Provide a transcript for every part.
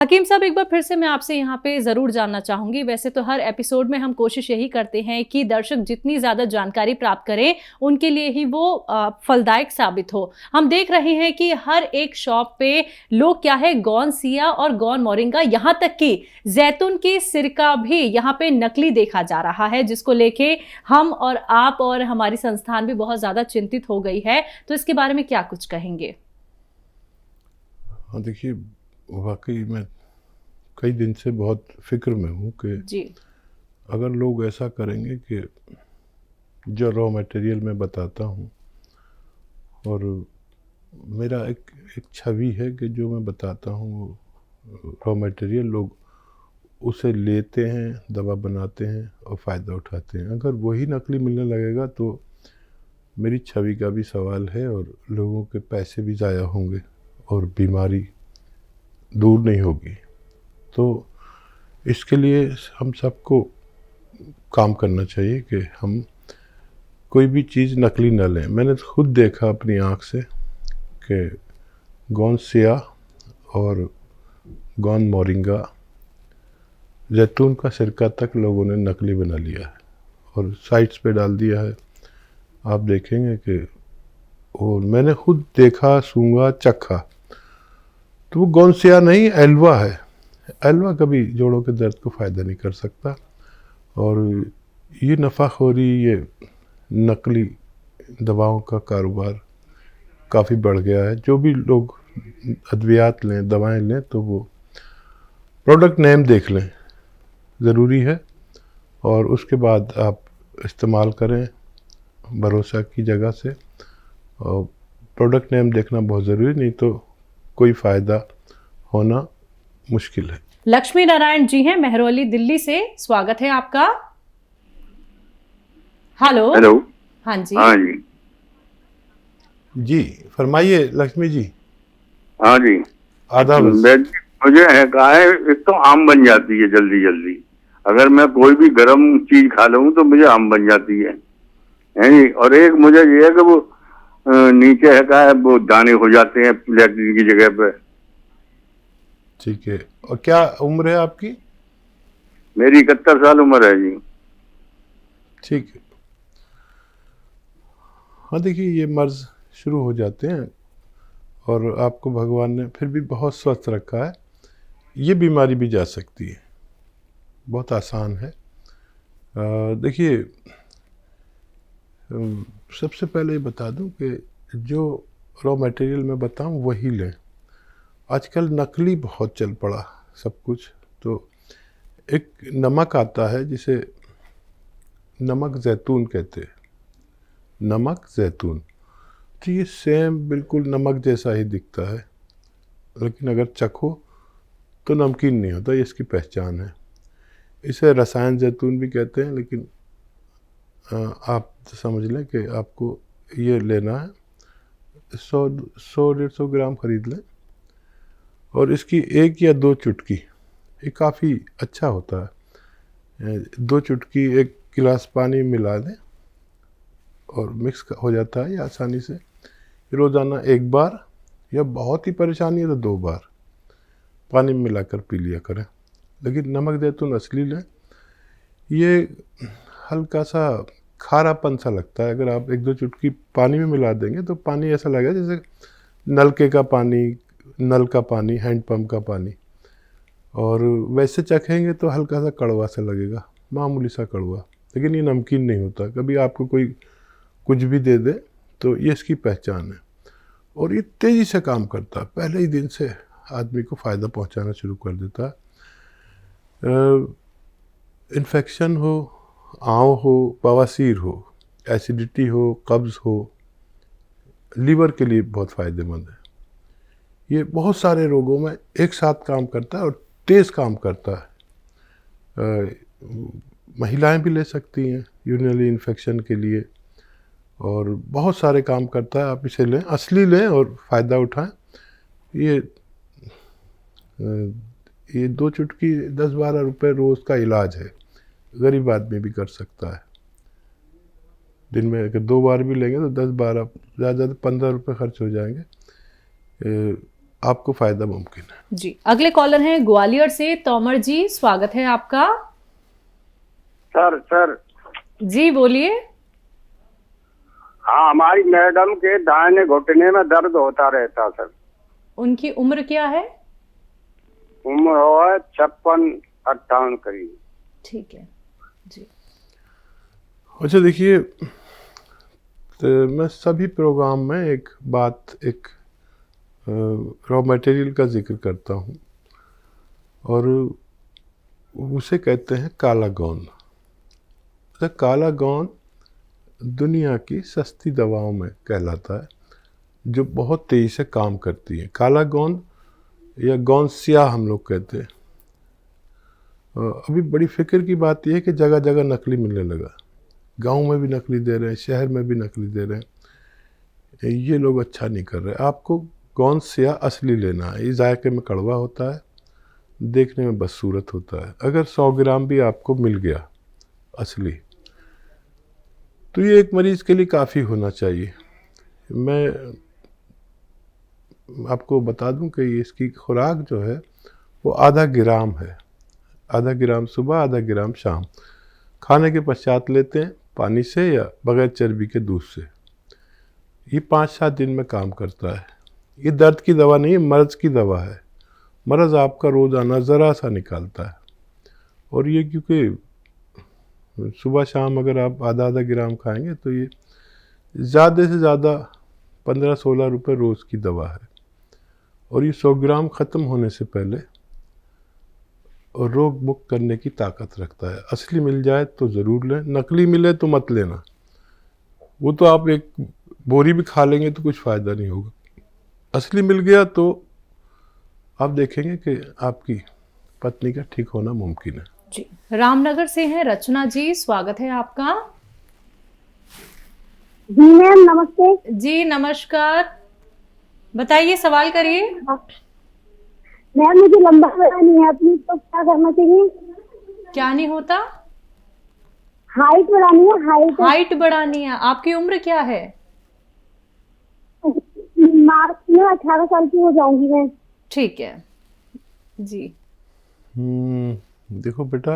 हकीम साहब, एक बार फिर से मैं आपसे यहाँ पे ज़रूर जानना चाहूँगी। वैसे तो हर एपिसोड में हम कोशिश यही करते हैं कि दर्शक जितनी ज़्यादा जानकारी प्राप्त करें, उनके लिए ही वो फलदायक साबित हो। हम देख रहे हैं कि हर एक शॉप पे लोग क्या है, गौन सिया और गौन मोरिंगा, यहाँ तक कि जैतून की सिरका भी यहाँ पे नकली देखा जा रहा है, जिसको लेके हम और आप और हमारी संस्थान भी बहुत ज़्यादा चिंतित हो गई है। तो इसके बारे में क्या कुछ कहेंगे? हाँ, देखिए, वाक़ई मैं कई दिन से बहुत फ़िक्र में हूँ कि जी। अगर लोग ऐसा करेंगे कि जो रॉ मटेरियल मैं बताता हूँ, और मेरा एक एक छवि है कि जो मैं बताता हूँ वो रॉ मटेरियल लोग उसे लेते हैं, दवा बनाते हैं और फ़ायदा उठाते हैं। अगर वही नकली मिलने लगेगा तो मेरी छवि का भी सवाल है और लोगों के पैसे भी ज़ाया होंगे और बीमारी दूर नहीं होगी। तो इसके लिए हम सबको काम करना चाहिए कि हम कोई भी चीज़ नकली न लें। मैंने खुद देखा अपनी आँख से कि गौन सिया और गौन मोरिंगा, जैतून का सिरका तक लोगों ने नकली बना लिया है और साइट्स पे डाल दिया है। आप देखेंगे कि और मैंने खुद देखा, सूंघा, चखा, तो वो गौन सिया नहीं, एल्वा है। एल्वा कभी जोड़ों के दर्द को फ़ायदा नहीं कर सकता। और ये नफ़ाखोरी, ये नकली दवाओं का कारोबार काफ़ी बढ़ गया है। जो भी लोग अद्वियात लें, दवाएं लें, तो वो प्रोडक्ट नेम देख लें, ज़रूरी है, और उसके बाद आप इस्तेमाल करें भरोसा की जगह से। और प्रोडक्ट नेम देखना बहुत ज़रूरी, नहीं तो कोई फ़ायदा होना मुश्किल है। लक्ष्मी नारायण जी हैं मेहरौली दिल्ली से, स्वागत है आपका। हेलो। हेलो। हाँ जी। हाँ जी। जी फरमाइए लक्ष्मी जी। हाँ जी। आदाब। मुझे है कहा है, एक तो आम बन जाती है जल्दी जल्दी। अगर मैं कोई भी गर्म चीज खा लूँ तो मुझे आम बन जाती है जी। और एक मुझे ये है कि वो नीचे है कहा है वो दाने हो जाते हैं लैट्रिन की जगह पे। ठीक है। और क्या उम्र है आपकी? मेरी 71 साल उम्र है जी। ठीक है। हाँ, देखिए, ये मर्ज़ शुरू हो जाते हैं और आपको भगवान ने फिर भी बहुत स्वस्थ रखा है। ये बीमारी भी जा सकती है, बहुत आसान है। देखिए, सबसे पहले ये बता दूं कि जो रॉ मटेरियल मैं बताऊं वही लें। आजकल नकली बहुत चल पड़ा सब कुछ। तो एक नमक आता है जिसे नमक ज़ैतून कहते हैं, नमक ज़ैतून। तो ये सेम बिल्कुल नमक जैसा ही दिखता है, लेकिन अगर चखो तो नमकीन नहीं होता। ये इसकी पहचान है। इसे रसायन जैतून भी कहते हैं, लेकिन आप समझ लें कि आपको ये लेना है, 100-150 ग्राम खरीद लें, और इसकी 1 या 2 चुटकी, ये काफ़ी अच्छा होता है। 2 चुटकी 1 गिलास पानी मिला दें और मिक्स हो जाता है ये आसानी से। रोज़ाना 1 बार, या बहुत ही परेशानी है तो 2 बार पानी में मिलाकर पी लिया करें। लेकिन नमक जैतून असली लें। ये हल्का सा खारापन सा लगता है। अगर आप 1-2 चुटकी पानी में मिला देंगे तो पानी ऐसा लगेगा जैसे नलके का पानी, नल का पानी, हैंडपम्प का पानी। और वैसे चखेंगे तो हल्का सा कड़वा सा लगेगा, मामूली सा कड़वा, लेकिन ये नमकीन नहीं होता। कभी आपको कोई कुछ भी दे दे तो ये इसकी पहचान है। और ये तेज़ी से काम करता है, पहले ही दिन से आदमी को फ़ायदा पहुंचाना शुरू कर देता है। इन्फेक्शन हो, आँव हो, बवासीर हो, एसिडिटी हो, कब्ज़ हो, लीवर के लिए बहुत फ़ायदेमंद है। ये बहुत सारे रोगों में एक साथ काम करता है और तेज़ काम करता है। महिलाएं भी ले सकती हैं यूरिनरी इन्फेक्शन के लिए, और बहुत सारे काम करता है। आप इसे लें, असली लें और फ़ायदा उठाएं। ये 2 चुटकी 10-12 रुपये रोज़ का इलाज है, गरीब आदमी भी कर सकता है। दिन में अगर 2 बार भी लेंगे तो 10-12, ज़्यादा 15 रुपये खर्च हो जाएंगे। आपको फ़ायदा मुमकिन है। जी, अगले कॉलर हैं ग्वालियर से तोमर जी, स्वागत है आपका। सर जी बोलिए। हाँ, हमारी मैडम के दाहिने घुटने में दर्द होता रहता सर। उनकी उम्र क्या है? उम्र हो 56-58 करीब। ठीक है जी। अच्छा देखिए, तो मैं सभी प्रोग्राम में एक रॉ मटेरियल का जिक्र करता हूँ और उसे कहते हैं काला गोंद। तो काला गोंद दुनिया की सस्ती दवाओं में कहलाता है जो बहुत तेज़ी से काम करती है। काला गोंद या गोंद स्याह हम लोग कहते हैं। अभी बड़ी फिक्र की बात यह है कि जगह जगह नकली मिलने लगा। गांव में भी नकली दे रहे हैं, शहर में भी नकली दे रहे हैं। ये लोग अच्छा नहीं कर रहे। आपको गोंद स्याह असली लेना है। ये जायके में कड़वा होता है, देखने में बदसूरत होता है। अगर 100 ग्राम भी आपको मिल गया असली, तो ये एक मरीज़ के लिए काफ़ी होना चाहिए। मैं आपको बता दूं कि इसकी खुराक जो है वो आधा ग्राम है। आधा ग्राम सुबह, आधा ग्राम शाम, खाने के पश्चात लेते हैं, पानी से या बगैर चर्बी के दूध से। ये 5-7 दिन में काम करता है। ये दर्द की दवा नहीं है, मर्ज़ की दवा है। मर्ज़ आपका रोज़ाना ज़रा सा निकालता है। और ये क्योंकि सुबह शाम अगर आप आधा आधा ग्राम खाएंगे तो ये ज़्यादा से ज़्यादा 15-16 रुपये रोज़ की दवा है। और ये 100 ग्राम ख़त्म होने से पहले और रोग मुक्त करने की ताकत रखता है। असली मिल जाए तो ज़रूर लें, नकली मिले तो मत लेना। वो तो आप एक बोरी भी खा लेंगे तो कुछ फ़ायदा नहीं होगा। असली मिल गया तो आप देखेंगे कि आपकी पत्नी का ठीक होना मुमकिन है। जी, रामनगर से हैं रचना जी, स्वागत है आपका। जी मैम नमस्ते। जी नमस्कार, बताइए, सवाल करिए। मैम मुझे लंबा बढ़ानी है अपनी, तो क्या करना चाहिए? क्या नहीं होता? हाइट बढ़ानी है, हाइट बढ़ानी है। आपकी उम्र क्या है? मार्च में 18 साल की हो जाऊंगी मैं। ठीक है जी। देखो बेटा,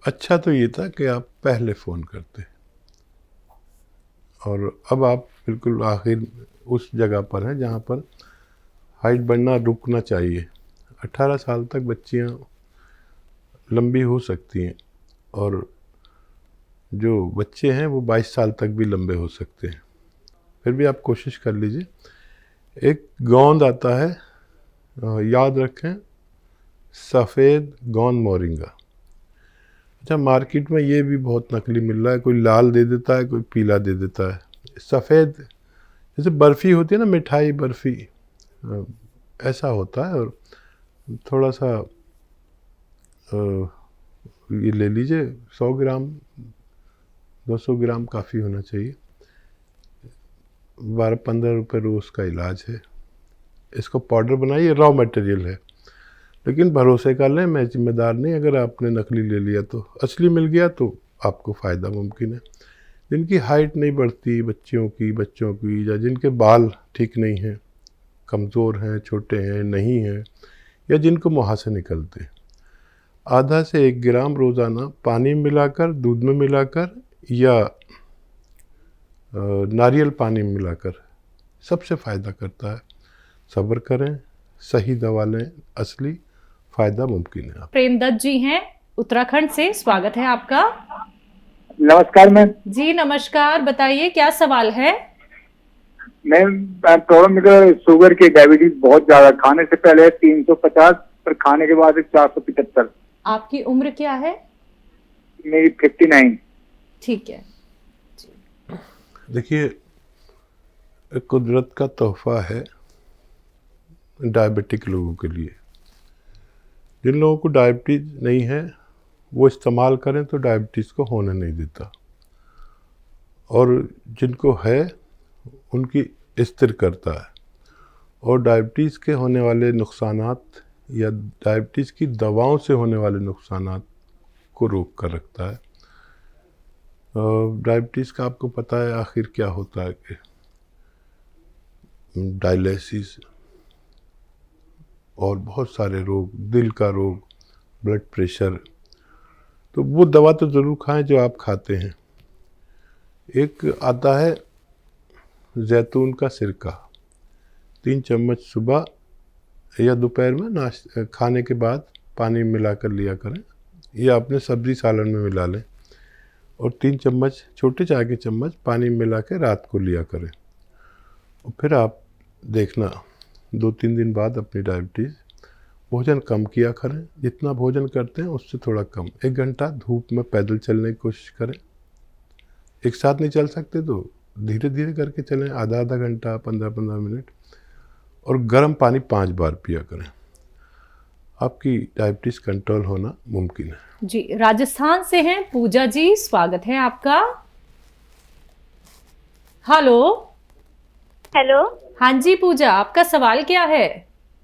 अच्छा तो ये था कि आप पहले फ़ोन करते, और अब आप बिल्कुल आखिर उस जगह पर हैं जहाँ पर हाइट बढ़ना रुकना चाहिए। 18 साल तक बच्चियाँ लंबी हो सकती हैं, और जो बच्चे हैं वो 22 साल तक भी लंबे हो सकते हैं। फिर भी आप कोशिश कर लीजिए। एक गोंद आता है, याद रखें, सफ़ेद गोंद मोरिंगा। अच्छा, मार्केट में ये भी बहुत नकली मिल रहा है। कोई लाल दे देता है, कोई पीला दे देता है। सफ़ेद जैसे बर्फ़ी होती है ना, मिठाई बर्फ़ी, ऐसा होता है। और थोड़ा सा ये ले लीजिए, 100 ग्राम 200 ग्राम काफ़ी होना चाहिए। 12-15 रुपये रोज़ का इलाज है। इसको पाउडर बनाइए, रॉ मटेरियल है, लेकिन भरोसे कर लें, मैं जिम्मेदार नहीं। अगर आपने नकली ले लिया तो असली मिल गया तो आपको फ़ायदा मुमकिन है। जिनकी हाइट नहीं बढ़ती, बच्चों की, या जिनके बाल ठीक नहीं हैं, कमज़ोर हैं, छोटे हैं, नहीं हैं, या जिनको मुहासे निकलते हैं, आधा से 1 ग्राम रोज़ाना पानी मिलाकर, दूध में मिलाकर या नारियल पानी मिलाकर सबसे फ़ायदा करता है। सब्र करें, सही दवा लें, असली फ़ायदा मुमकिन है। प्रेमदत्त जी हैं उत्तराखंड से, स्वागत है आपका। नमस्कार मैम। जी नमस्कार, बताइए क्या सवाल है? मैम प्रॉब्लम मेरे शुगर की, डायबिटीज बहुत ज्यादा, खाने से पहले 350 पर खाने के बाद 475। आपकी उम्र क्या है? मेरी 59। ठीक है। देखिए, कुदरत का तोहफा है डायबिटिक लोगों के लिए। जिन लोगों को डायबिटीज़ नहीं है वो इस्तेमाल करें तो डायबिटीज़ को होने नहीं देता, और जिनको है उनकी स्थिर करता है। और डायबिटीज़ के होने वाले नुकसानात या डायबिटीज़ की दवाओं से होने वाले नुकसानात को रोक कर रखता है। डायबिटीज़ का आपको पता है आखिर क्या होता है कि डायलिसिस, और बहुत सारे रोग, दिल का रोग, ब्लड प्रेशर, तो वो दवा तो ज़रूर खाएं जो आप खाते हैं। एक आता है जैतून का सिरका, 3 चम्मच सुबह या दोपहर में खाने के बाद पानी में मिलाकर लिया करें, या अपने सब्जी सालन में मिला लें, और 3 चम्मच छोटे चाय के चम्मच पानी में मिला के रात को लिया करें। और फिर आप देखना 2-3 दिन बाद अपनी डायबिटीज़, भोजन कम किया करें, जितना भोजन करते हैं उससे थोड़ा कम। 1 घंटा धूप में पैदल चलने की कोशिश करें। एक साथ नहीं चल सकते तो धीरे धीरे करके चलें, आधा घंटा, 15-15 मिनट, और गर्म पानी 5 बार पिया करें। आपकी डायबिटीज़ कंट्रोल होना मुमकिन है। जी, राजस्थान से हैं पूजा जी, स्वागत है आपका। हेलो। हेलो। हाँ जी पूजा, आपका सवाल क्या है?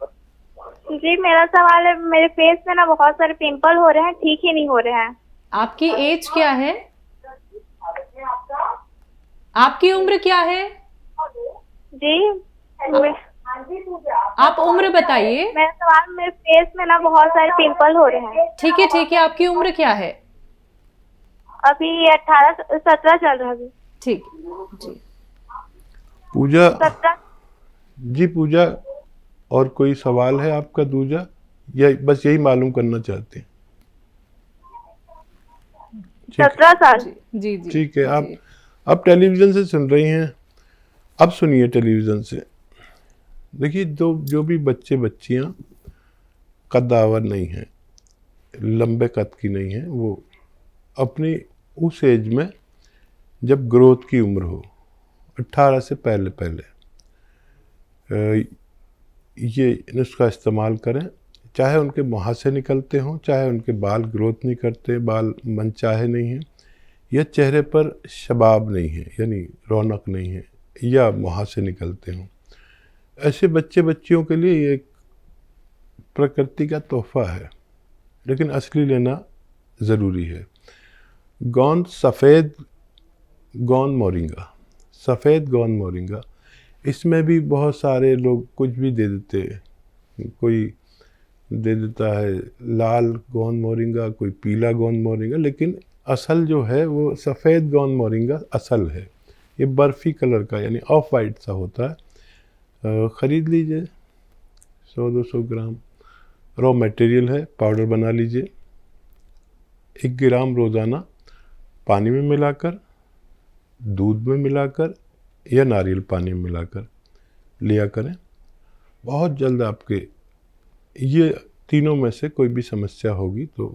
जी, मेरा सवाल है, मेरे फेस में ना बहुत सारे पिंपल हो रहे हैं, ठीक ही नहीं हो रहे हैं। आपकी एज क्या है? आपकी उम्र क्या है? जी, आप उम्र बताइए। मेरा सवाल, मेरे फेस में ना बहुत सारे पिंपल हो रहे हैं। ठीक है ठीक है, आपकी उम्र क्या है? अभी 17 चल रहा है अभी। ठीक जी। पूजा 17। जी पूजा, और कोई सवाल है आपका दूजा, या बस यही मालूम करना चाहते हैं? 17 साल। जी जी ठीक है। आप टेलीविज़न से सुन रही हैं, अब सुनिए टेलीविज़न से। देखिए, जो भी बच्चे बच्चियां कद्दावर नहीं हैं, लंबे कद की नहीं हैं, वो अपनी उस एज में जब ग्रोथ की उम्र हो, 18 से पहले ये नुस्खा इस्तेमाल करें। चाहे उनके मुहासे निकलते हों, चाहे उनके बाल ग्रोथ नहीं करते, बाल मनचाहे नहीं हैं, या चेहरे पर शबाब नहीं है, यानी रौनक नहीं है, या मुहासे निकलते हों, ऐसे बच्चे बच्चियों के लिए ये एक प्रकृति का तोहफा है, लेकिन असली लेना ज़रूरी है। गोंद, सफ़ेद गोंद मोरिंगा, सफ़ेद गोंद मोरिंगा, इसमें भी बहुत सारे लोग कुछ भी दे देते हैं। कोई दे देता है लाल गोंद मोरिंगा, कोई पीला गोंद मोरिंगा, लेकिन असल जो है वो सफ़ेद गोंद मोरिंगा असल है। ये बर्फ़ी कलर का, यानी ऑफ वाइट सा होता है। ख़रीद लीजिए, 100-200 ग्राम। रॉ मटेरियल है, पाउडर बना लीजिए। 1 ग्राम रोज़ाना पानी में मिलाकर, दूध में मिलाकर, या नारियल पानी में मिलाकर लिया करें। बहुत जल्द आपके ये तीनों में से कोई भी समस्या होगी तो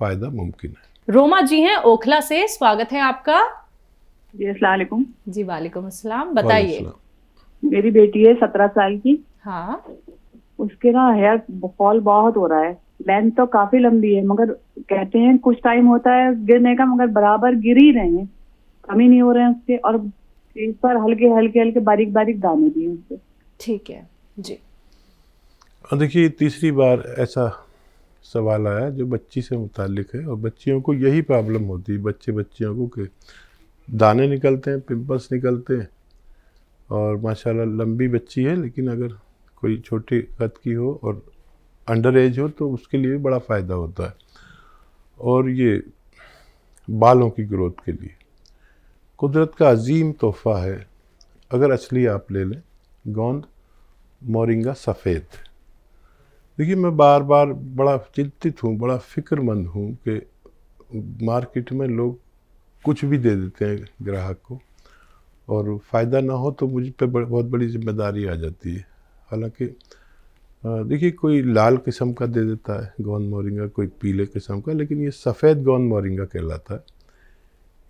फ़ायदा मुमकिन है। रोमा जी हैं ओखला से, स्वागत है आपका। जी, अस्सलाम वालेकुम। जी वालेकुम अस्सलाम, बताइए। मेरी बेटी है 17 साल की। हाँ। उसके ना हेयर फॉल बहुत हो रहा है, लेंथ तो काफी लंबी है, मगर कहते हैं कुछ टाइम होता है गिरने का, मगर बराबर गिर ही रहे हैं, कम ही नहीं हो रहे हैं उसके, और इस पर हल्के हल्के बारीक बारीक दाने भी हैं उसके। ठीक है जी। देखिए, तीसरी बार ऐसा सवाल आया जो बच्ची से मुतालिक है, और बच्चियों को यही प्रॉब्लम होती है, बच्चे बच्चियों को, कि दाने निकलते हैं, पिंपल्स निकलते हैं, और माशाल्लाह लंबी बच्ची है, लेकिन अगर कोई छोटी कद की हो और अंडर एज हो तो उसके लिए भी बड़ा फ़ायदा होता है। और ये बालों की ग्रोथ के लिए कुदरत का अजीम तोहफ़ा है, अगर असली आप ले लें। गोंद मोरिंगा सफ़ेद। देखिए, मैं बार बार बड़ा चिंतित हूँ, बड़ा फ़िक्रमंद हूँ कि मार्केट में लोग कुछ भी दे देते हैं ग्राहक को, और फ़ायदा ना हो तो मुझ पे बहुत बड़ी जिम्मेदारी आ जाती है। हालांकि देखिए, कोई लाल किस्म का दे देता है गोंद मोरिंगा, कोई पीले किस्म का, लेकिन ये सफ़ेद गोंद मोरिंगा कहलाता है।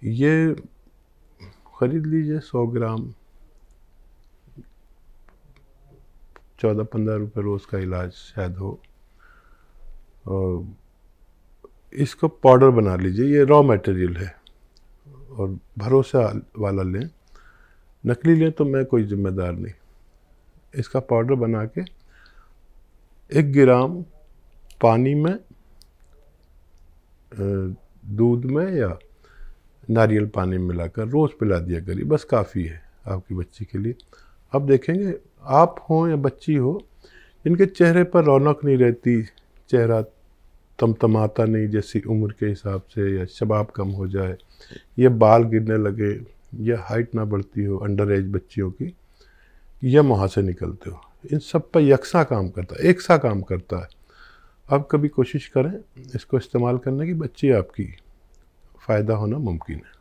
ये ख़रीद लीजिए 100 ग्राम, 14-15 रुपये रोज़ का इलाज शायद हो। और इसको पाउडर बना लीजिए, ये रॉ मटेरियल है, और भरोसा वाला लें, नकली लें तो मैं कोई ज़िम्मेदार नहीं। इसका पाउडर बना के 1 ग्राम पानी में, दूध में या नारियल पानी में मिलाकर रोज़ पिला दिया करिए, बस काफ़ी है आपकी बच्ची के लिए। अब देखेंगे, आप हों या बच्ची हो, इनके चेहरे पर रौनक नहीं रहती, चेहरा तमतमाता नहीं जैसी उम्र के हिसाब से, या शबाब कम हो जाए, या बाल गिरने लगे, या हाइट ना बढ़ती हो अंडर एज बच्चियों की, या मुहासे निकलते हो, इन सब पर यकसा काम करता है, एक सा काम करता है। आप कभी कोशिश करें इसको इस्तेमाल करने की, बच्ची आपकी फ़ायदा होना मुमकिन है।